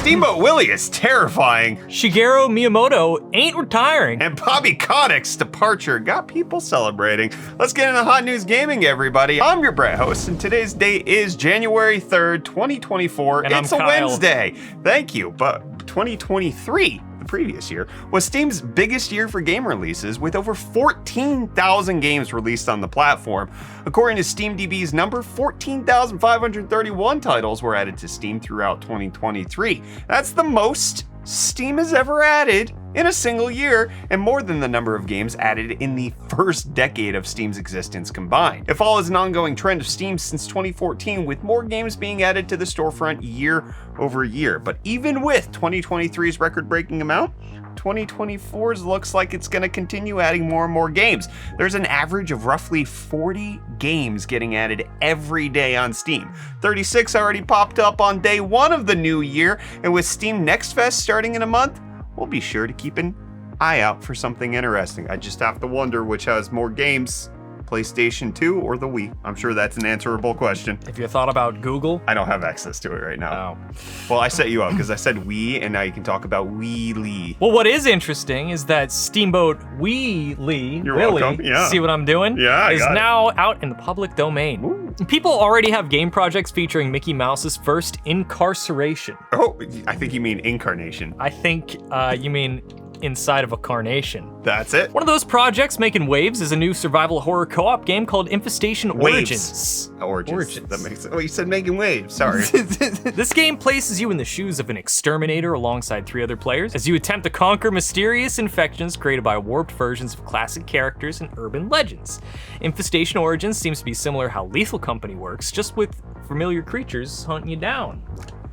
Steamboat Willie is terrifying. Shigeru Miyamoto ain't retiring. And Bobby Kotick's departure got people celebrating. Let's get into hot news gaming, everybody. I'm your Brett host, and today's date is January 3rd, 2024. And it's I'm a Kyle. Wednesday. Thank you. But 2023, the previous year, was Steam's biggest year for game releases, with over 14,000 games released on the platform. According to SteamDB's number, 14,531 titles were added to Steam throughout 2023. That's the most Steam has ever added in a single year, and more than the number of games added in the first decade of Steam's existence combined. It follows an ongoing trend of Steam since 2014, with more games being added to the storefront year over year. But even with 2023's record-breaking amount, 2024's looks like it's going to continue adding more and more games. There's an average of roughly 40 games getting added every day on Steam. 36 already popped up on day one of the new year, and with Steam Next Fest starting in a month, we'll be sure to keep an eye out for something interesting. I just have to wonder which has more games, PlayStation 2 or the Wii. I'm sure that's an answerable question. Have you thought about Google? I don't have access to it right now. Oh. Well, I set you up because I said Wii, and now you can talk about Willie. Well, what is interesting is that Steamboat Willie, You're welcome. Yeah. see what I'm doing? Yeah, I is got it. now out in the public domain. Ooh. People already have game projects featuring Mickey Mouse's first incarceration. Oh, I think you mean incarnation. I think you mean inside of a carnation. That's it. One of those projects making waves is a new survival horror co-op game called Infestation Origins. Origins. That makes sense. Oh, you said making waves. Sorry. This game places you in the shoes of an exterminator alongside 3 other players as you attempt to conquer mysterious infections created by warped versions of classic characters and urban legends. Infestation Origins seems to be similar how Lethal Company works, just with familiar creatures hunting you down.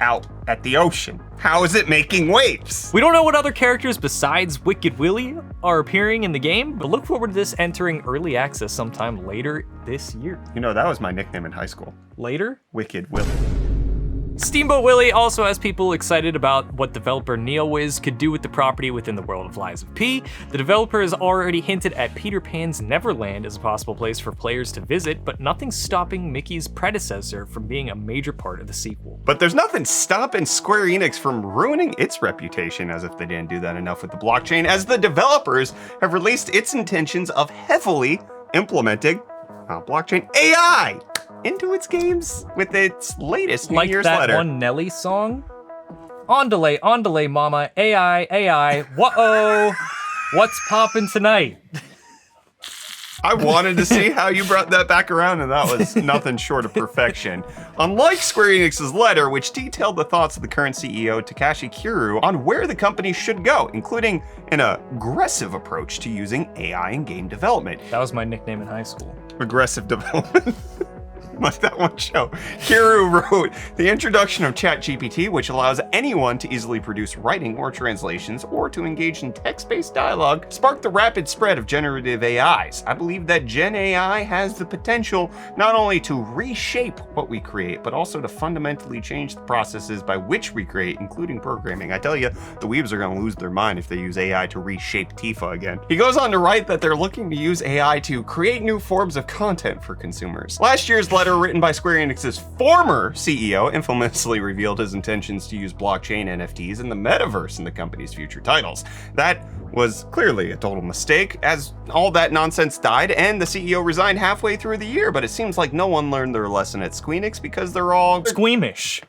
Out at the ocean. How is it making waves? We don't know what other characters besides Wicked Willie are appearing in the game, but look forward to this entering early access sometime later this year. You know, that was my nickname in high school. Later? Wicked Willie. Steamboat Willie also has people excited about what developer NeoWiz could do with the property within the world of Lies of P. The developer has already hinted at Peter Pan's Neverland as a possible place for players to visit, but nothing's stopping Mickey's predecessor from being a major part of the sequel. But there's nothing stopping Square Enix from ruining its reputation, as if they didn't do that enough with the blockchain, as the developers have released its intentions of heavily implementing blockchain AI into its games with its latest New Year's letter. Like that letter. one Nelly song? On delay, mama, AI, whoa, what's poppin' tonight? I wanted to see how you brought that back around, and that was nothing short of perfection. Unlike Square Enix's letter, which detailed the thoughts of the current CEO, Takashi Kiryu, on where the company should go, including an aggressive approach to using AI in game development. That was my nickname in high school. Aggressive development. Like that one show. Kiryu wrote, the introduction of ChatGPT, which allows anyone to easily produce writing or translations or to engage in text-based dialogue, sparked the rapid spread of generative AIs. I believe that Gen AI has the potential not only to reshape what we create, but also to fundamentally change the processes by which we create, including programming. I tell you, the weebs are going to lose their mind if they use AI to reshape Tifa again. He goes on to write that they're looking to use AI to create new forms of content for consumers. Last year's letter, written by Square Enix's former CEO, infamously revealed his intentions to use blockchain, NFTs, and the metaverse in the company's future titles. That was clearly a total mistake, as all that nonsense died and the CEO resigned halfway through the year, but it seems like no one learned their lesson at Squeenix because they're all squeamish.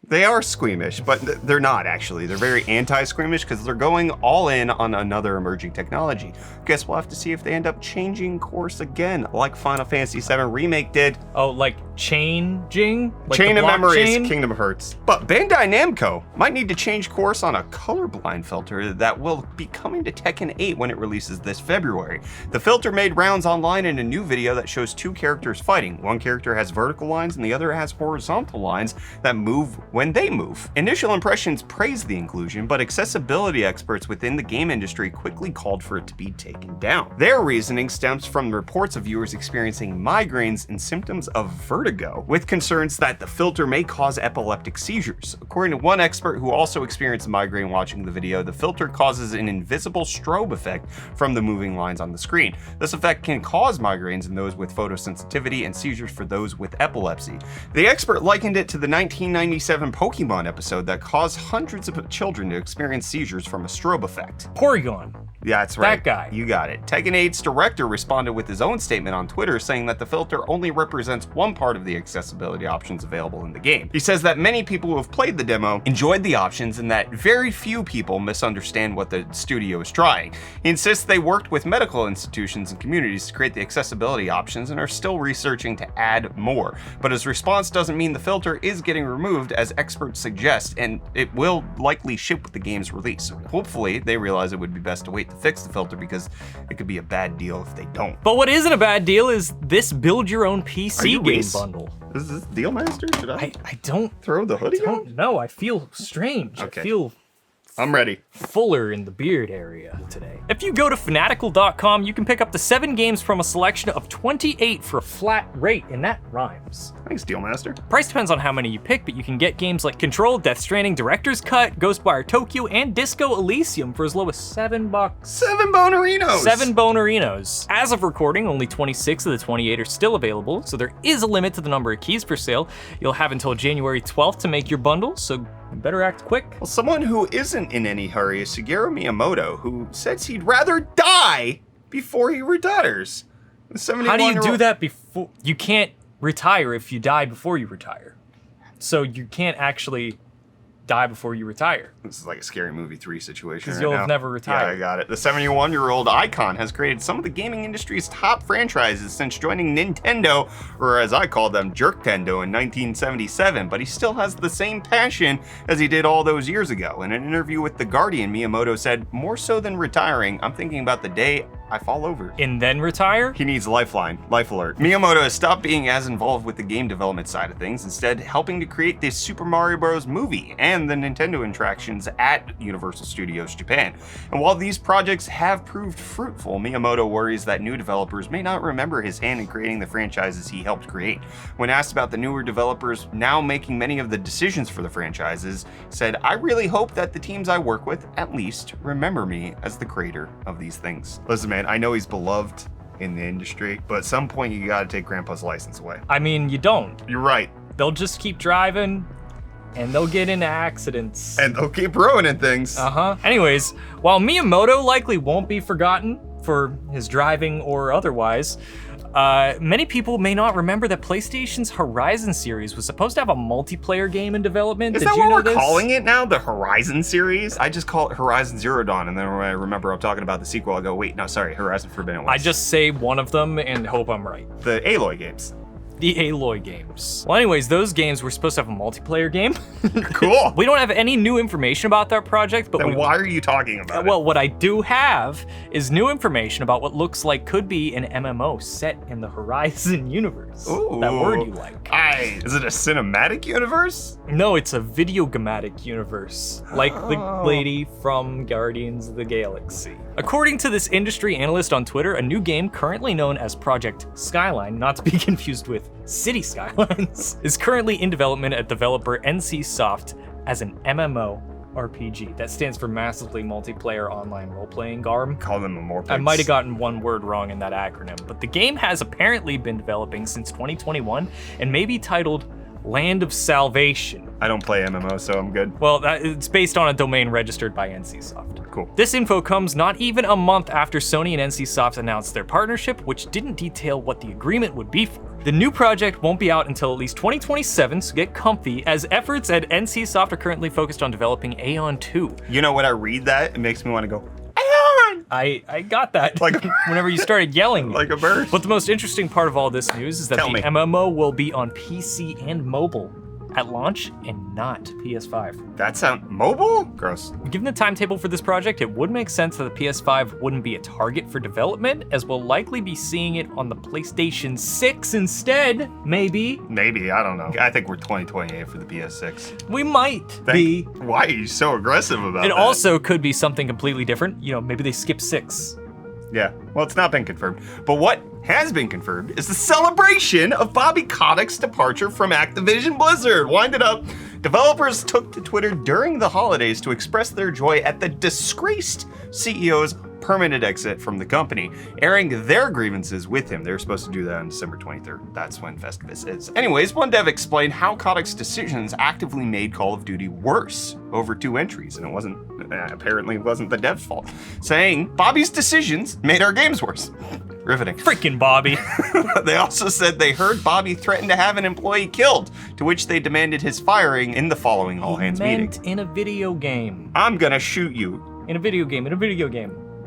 They are squeamish, but they're not actually. They're very anti-squeamish because they're going all in on another emerging technology. Guess we'll have to see if they end up changing course again, like Final Fantasy VII Remake did. Oh, like changing? Like Chain of Memories, chain? Kingdom Hearts. But Bandai Namco might need to change course on a colorblind filter that will be coming to Tekken 8 when it releases this February. The filter made rounds online in a new video that shows 2 characters fighting. One character has vertical lines and the other has horizontal lines that move when they move. Initial impressions praised the inclusion, but accessibility experts within the game industry quickly called for it to be taken down. Their reasoning stems from reports of viewers experiencing migraines and symptoms of vertigo, with concerns that the filter may cause epileptic seizures. According to one expert who also experienced migraine watching the video, the filter causes an invisible strobe effect from the moving lines on the screen. This effect can cause migraines in those with photosensitivity and seizures for those with epilepsy. The expert likened it to the 1997 2007 Pokemon episode that caused hundreds of children to experience seizures from a strobe effect. Porygon. Yeah, that's right. That guy. You got it. Tekken 8's director responded with his own statement on Twitter saying that the filter only represents one part of the accessibility options available in the game. He says that many people who have played the demo enjoyed the options and that very few people misunderstand what the studio is trying. He insists they worked with medical institutions and communities to create the accessibility options and are still researching to add more. But his response doesn't mean the filter is getting removed, as experts suggest, and it will likely ship with the game's release. Hopefully, they realize it would be best to wait to fix the filter because it could be a bad deal if they don't. But what isn't a bad deal is this build your own PC game Reese? bundle. Is this Dealmaster? Should I don't throw the hoodie on? don't know. I feel strange. Okay. I feel I'm ready. fuller in the beard area today. If you go to fanatical.com, you can pick up the 7 games from a selection of 28 for a flat rate, and that rhymes. Thanks, Dealmaster. Price depends on how many you pick, but you can get games like Control, Death Stranding, Director's Cut, Ghostwire Tokyo, and Disco Elysium for as low as $7. 7 bonerinos! 7 bonerinos. As of recording, only 26 of the 28 are still available, so there is a limit to the number of keys for sale. You'll have until January 12th to make your bundle, so you better act quick. Well, someone who isn't in any hurry is Shigeru Miyamoto, who says he'd rather die before he retires. How do you do that before? You can't retire if you die before you retire. So you can't actually die before you retire. This is like a Scary Movie 3 situation. Because right you'll now. have never Yeah, retired. I got it. The 71-year-old icon has created some of the gaming industry's top franchises since joining Nintendo, or as I call them, Jerktendo, in 1977, but he still has the same passion as he did all those years ago. In an interview with The Guardian, Miyamoto said, "More so than retiring, I'm thinking about the day I fall over." And then retire? He needs Lifeline, Life Alert. Miyamoto has stopped being as involved with the game development side of things, instead helping to create this Super Mario Bros. Movie and the Nintendo attractions at Universal Studios Japan. And while these projects have proved fruitful, Miyamoto worries that new developers may not remember his hand in creating the franchises he helped create. When asked about the newer developers now making many of the decisions for the franchises, he said, "I really hope that the teams I work with at least remember me as the creator of these things." Listen, man, I know he's beloved in the industry, but at some point you gotta take Grandpa's license away. I mean, you don't. You're right. They'll just keep driving, and they'll get into accidents. And they'll keep ruining things. Anyways, while Miyamoto likely won't be forgotten for his driving or otherwise, many people may not remember that PlayStation's Horizon series was supposed to have a multiplayer game in development. Is Did that you what know we're this? calling it now? The Horizon series? I just call it Horizon Zero Dawn, and then when I remember I'm talking about the sequel, I go, wait, no, sorry, Horizon Forbidden West. I just say one of them and hope I'm right. The Aloy games. The Aloy games. Well, anyways, those games were supposed to have a multiplayer game. Cool. We don't have any new information about that project, but Then why are you talking about it? well, what I do have is new information about what looks like could be an MMO set in the Horizon universe. Ooh. That word you like. Is it a cinematic universe? No, it's a videogamatic universe, like the lady from Guardians of the Galaxy. According to this industry analyst on Twitter, a new game currently known as Project Skyline, not to be confused with City Skylines, is currently in development at developer NC Soft as an MMO RPG. That stands for Massively Multiplayer Online Role-Playing GARM. Call them a more. I might have gotten one word wrong in that acronym, but the game has apparently been developing since 2021 and may be titled Land of Salvation. I don't play MMO, so I'm good. Well, it's based on a domain registered by NCSoft. Cool. This info comes not even a month after Sony and NCSoft announced their partnership, which didn't detail what the agreement would be for. The new project won't be out until at least 2027, so get comfy, as efforts at NCSoft are currently focused on developing Aeon 2. You know, when I read that, it makes me want to go, Aeon! I got that Like- whenever you started yelling. Like a bird. But the most interesting part of all this news is that Tell the me. MMO will be on PC and mobile at launch and not PS5. That sound mobile? Gross. Given the timetable for this project, it would make sense that the PS5 wouldn't be a target for development, as we'll likely be seeing it on the PlayStation 6 instead, maybe. Maybe, I don't know. I think we're 2028 for the PS6. We might be. Why are you so aggressive about It that? also could be something completely different. You know, maybe they skip 6. Yeah, well, it's not been confirmed. But what has been confirmed is the celebration of Bobby Kotick's departure from Activision Blizzard. Wind it up. Developers took to Twitter during the holidays to express their joy at the disgraced CEO's permanent exit from the company, airing their grievances with him. They were supposed to do that on December 23rd. That's when Festivus is. Anyways, one dev explained how Kotick's decisions actively made Call of Duty worse over 2 entries, and it wasn't, apparently it wasn't the dev's fault, saying Bobby's decisions made our games worse. Riveting. Freaking Bobby. They also said they heard Bobby threaten to have an employee killed, to which they demanded his firing in the following all-hands meeting. In a video game. I'm gonna shoot you. In a video game.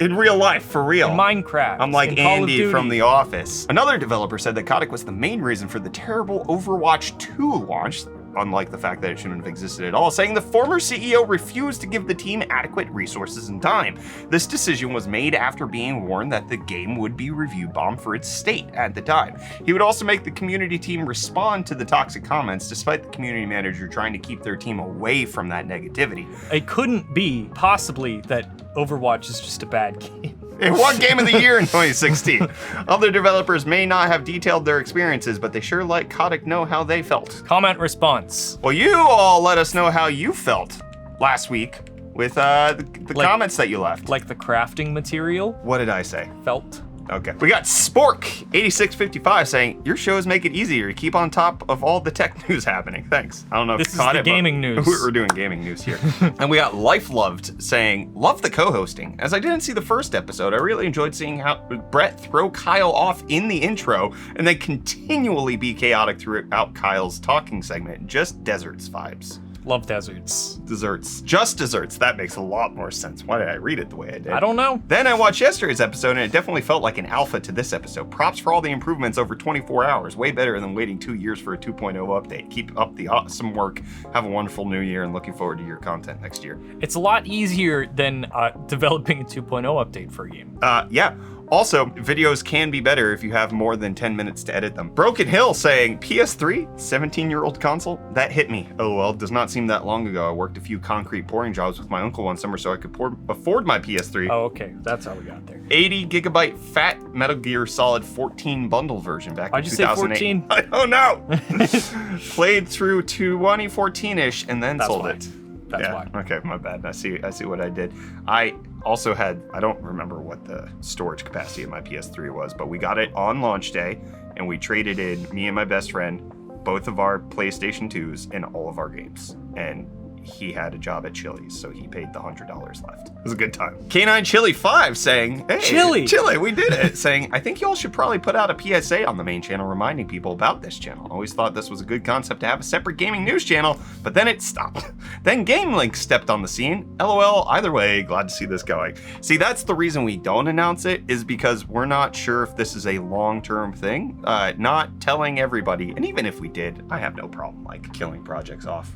In real life, for real. In Minecraft. I'm like in Call of Andy Duty. from The Office. Another developer said that Kotick was the main reason for the terrible Overwatch 2 launch, unlike the fact that it shouldn't have existed at all, saying the former CEO refused to give the team adequate resources and time. This decision was made after being warned that the game would be review bombed for its state at the time. He would also make the community team respond to the toxic comments, despite the community manager trying to keep their team away from that negativity. It couldn't be possibly that Overwatch is just a bad game. It won Game of the Year in 2016. Other developers may not have detailed their experiences, but they sure let Kotick know how they felt. Comment response. Well, you all let us know how you felt last week with the comments that you left. Like the crafting material. What did I say? Felt. Okay. We got Spork8655 saying, your shows make it easier to keep on top of all the tech news happening. Thanks. I don't know if This you caught is it, the but gaming news. We're doing gaming news here. And we got Life Loved saying, love the co-hosting. As I didn't see the first episode, I really enjoyed seeing how Brett throw Kyle off in the intro and then continually be chaotic throughout Kyle's talking segment. Just deserts vibes. Love deserts. Desserts. Just desserts. That makes a lot more sense. Why did I read it the way I did? I don't know. Then I watched yesterday's episode and it definitely felt like an alpha to this episode. Props for all the improvements over 24 hours. Way better than waiting 2 years for a 2.0 update. Keep up the awesome work. Have a wonderful new year and looking forward to your content next year. It's a lot easier than developing a 2.0 update for a game. Yeah. Also, videos can be better if you have more than 10 minutes to edit them. Broken Hill saying, PS3, 17-year-old console? That hit me. Oh well, does not seem that long ago. I worked a few concrete pouring jobs with my uncle one summer so I could afford my PS3. Oh, okay. That's how we got there. 80 gigabyte fat Metal Gear Solid 14 bundle version back in 2008. Why'd you say 14? I don't know. Played through 2014-ish and then sold it. That's why. Okay, my bad. I see what I did. I also had, I don't remember what the storage capacity of my PS3 was, but we got it on launch day and we traded in, me and my best friend, both of our PlayStation 2s and all of our games. And he had a job at Chili's, so he paid the $100 left. It was a good time. Canine Chili 5 saying, hey, Chili, we did it. Saying, I think y'all should probably put out a PSA on the main channel reminding people about this channel. Always thought this was a good concept to have a separate gaming news channel, but then it stopped. Then GameLink stepped on the scene. LOL, either way, glad to see this going. See, that's the reason we don't announce it, is because we're not sure if this is a long-term thing. Not telling everybody, and even if we did, I have no problem like killing projects off.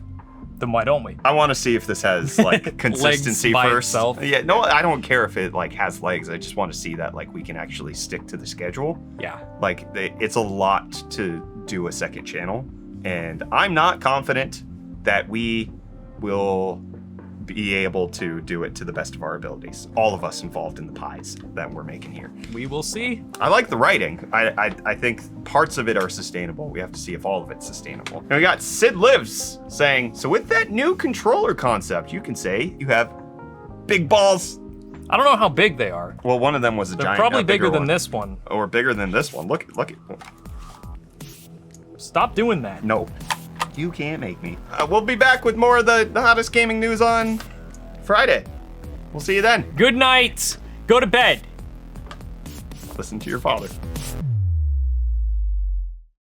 Then why don't we? I want to see if this has like consistency by first. itself. Yeah, no, I don't care if it like has legs. I just want to see that like we can actually stick to the schedule. Yeah. Like it's a lot to do a second channel, and I'm not confident that we will be able to do it to the best of our abilities. All of us involved in the pies that we're making here. We will see. I like the writing. I think parts of it are sustainable. We have to see if all of it's sustainable. And we got Sid Lives saying, so with that new controller concept, you can say you have big balls. I don't know how big they are. Well, one of them was a They're giant. probably bigger than one. this one. Or bigger than this one. Look at. Stop doing that. No. You can't make me. We'll be back with more of the hottest gaming news on Friday. We'll see you then. Good night. Go to bed. Listen to your father.